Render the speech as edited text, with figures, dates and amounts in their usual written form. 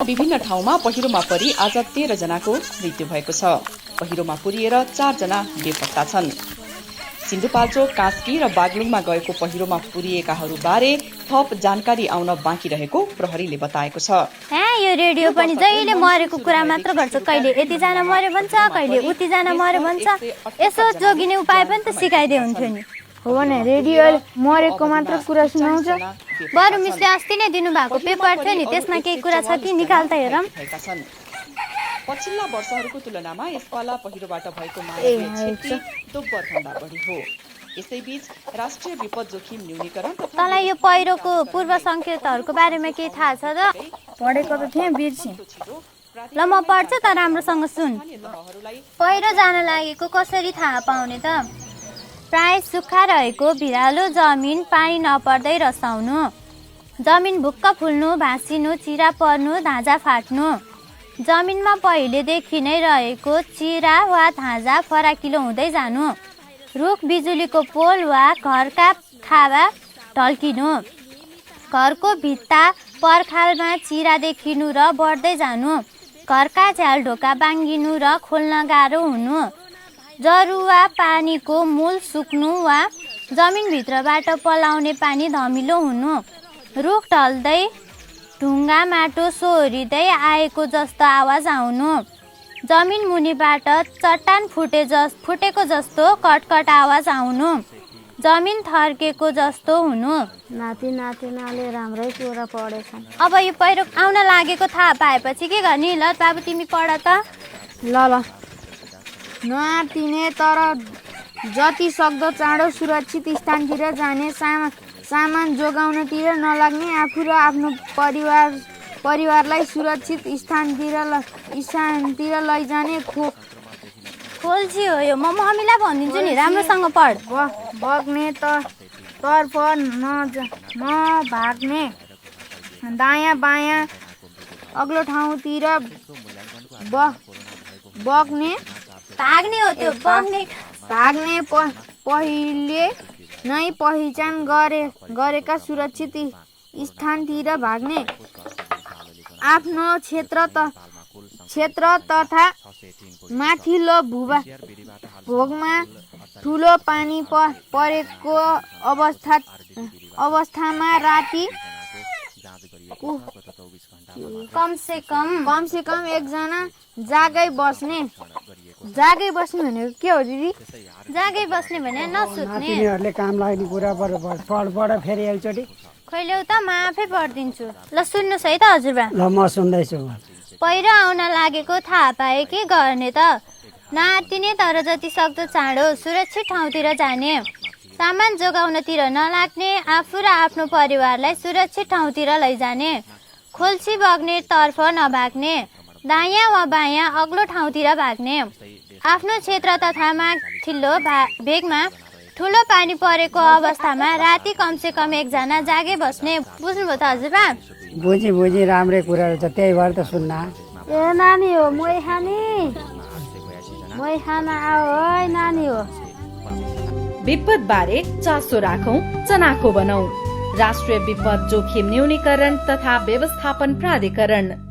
विभिन्न ठाउँमा पहिरोमा परी आज 13 जनाको मृत्यु भएको छ। पहिरोमा पुरिएर 4 जना बेपत्ता छन्। सिन्धुपाल्चोक, कास्की र बागलुङमा गएको पहिरोमा पुरिएकाहरूबारे थप जानकारी आउन बाँकी रहेको प्रहरीले बताएको छ। यो रेडियो पनि जहिले मरेको कुरा मात्र गर्छ, कहिले यति जना मर्यो भन्छ, कहिले उति जना मर्यो भन्छ। यसो जोगिने उपाय पनि त सिकाइदिए हुन्थ्यो नि। हो भने रेडियोले मरेको मात्र कुरा सुनाउँछ। बरु मिसले अस्ति नै दिनुभएको पेपर थियो नि, त्यसमा केही कुरा छ कि निकाल्दा हेरौँ। पछिल्ला वर्षहरूको तुलनामा यसपाला पहिरोबाट भएको मानवीय क्षति दोब्बरभन्दा बढी हो। यसैबीच राष्ट्रिय विपद जोखिम न्यूनीकरण तँलाई यो पहिरोको पूर्व संकेतहरूको बारेमा केही थाहा छ त? पढेको त थिएँ, बिर्सेँ। ल म पढ्छु त, राम्रोसँग सुन। पहिरो जान लागेको कसरी थाहा पाउने त? प्राय सुक्खा रहेको भिरालो जमिन पानी नपर्दै रसाउनु, जमिन भुक्क फुल्नु, भाँसिनु, चिरा पर्नु, धाजा फाट्नु, जमिनमा पहिलेदेखि नै रहेको चिरा वा धाजा फराकिलो हुँदै जानु, रुख बिजुलीको पोल वा घरका खावा ढल्किनु, घरको भित्ता पर्खालमा चिरा देखिनु र बढ्दै जानु, घरका झ्याल ढोका बाङ्गिनु र खोल्न गाह्रो हुनु, जरुवा पानीको मूल सुक्नु वा जमिनभित्रबाट पलाउने पानी धमिलो हुनु, रुख ढल्दै ढुङ्गा माटो सोहोरिँदै आएको जस्तो आवाज आउनु, जमिन मुनिबाट चट्टान फुटेको जस्तो कटकट आवाज आउनु, जमिन थर्केको जस्तो हुनु। नातिनाले राम्रै कुरा पढेछन्। अब यो पहिरो आउन लागेको थाहा पाएपछि के गर्ने? ल बाबु तिमी पढ त। ल नआत्तिने तर जति सक्दो चाँडो सुरक्षित स्थानतिर जाने, सामान जोगाउनतिर नलाग्ने, आफू र आफ्नो परिवारलाई सुरक्षित स्थानतिर लैजाने। खोल्ची हो यो, म मम्मीलाई भनिदिन्छु नि, राम्रोसँग पढ। बग्ने तर्फ नभाग्ने, दायाँ बायाँ अग्लो ठाउँतिर बग्ने, भाग्ने हो त्यो, बग्ने। भाग्ने पहिले नै पहिचान गरेका सुरक्षित स्थानतिर भाग्ने, आफ्नो क्षेत्र तथा माथिल्लो भोगमा ठुलो पानी परेको अवस्थामा राति कमसेकम एकजना जागै बस्ने भनेको के हो दिदी? जागै बस्ने भने नसुत्ने। तिनीहरूले काम लाग्ने कुरा पढ फेरि एकचोटि। खोइ ल्याउ त, म आफै पढिदिन्छु। ल सुन्नुहोस् है त हजुरबा। ल म सुन्दैछु। पहिरो आउन लागेको थाहा पाए के गर्ने त? नआत्तिने तर जति सक्दो चाँडो सुरक्षित ठाउँतिर जाने, सामान जोगाउनतिर नलाग्ने, आफू र आफ्नो परिवारलाई सुरक्षित ठाउँतिर लैजाने, खोल्ची बग्ने तर्फ नभाग्ने, दायाँ वा बायाँ अग्लो ठाउँतिर भाग्ने, आफ्नो क्षेत्र तथा माथिल्लो भेगमा ठुलो पानी परेको अवस्थामा राति कमसेकम एकजना जागे बस्ने। बुझ्नुभयो त हजुरबा? बुझी राम्रै कुराहरू छ, त्यही भएर त सुन्न। ए नानी हो, मै खाना आऊ है नानी हो। विपद बारे चासो राखौं, चनाखो बनाऊ। राष्ट्रिय विपद जोखिम न्यूनीकरण तथा व्यवस्थापन प्राधिकरण।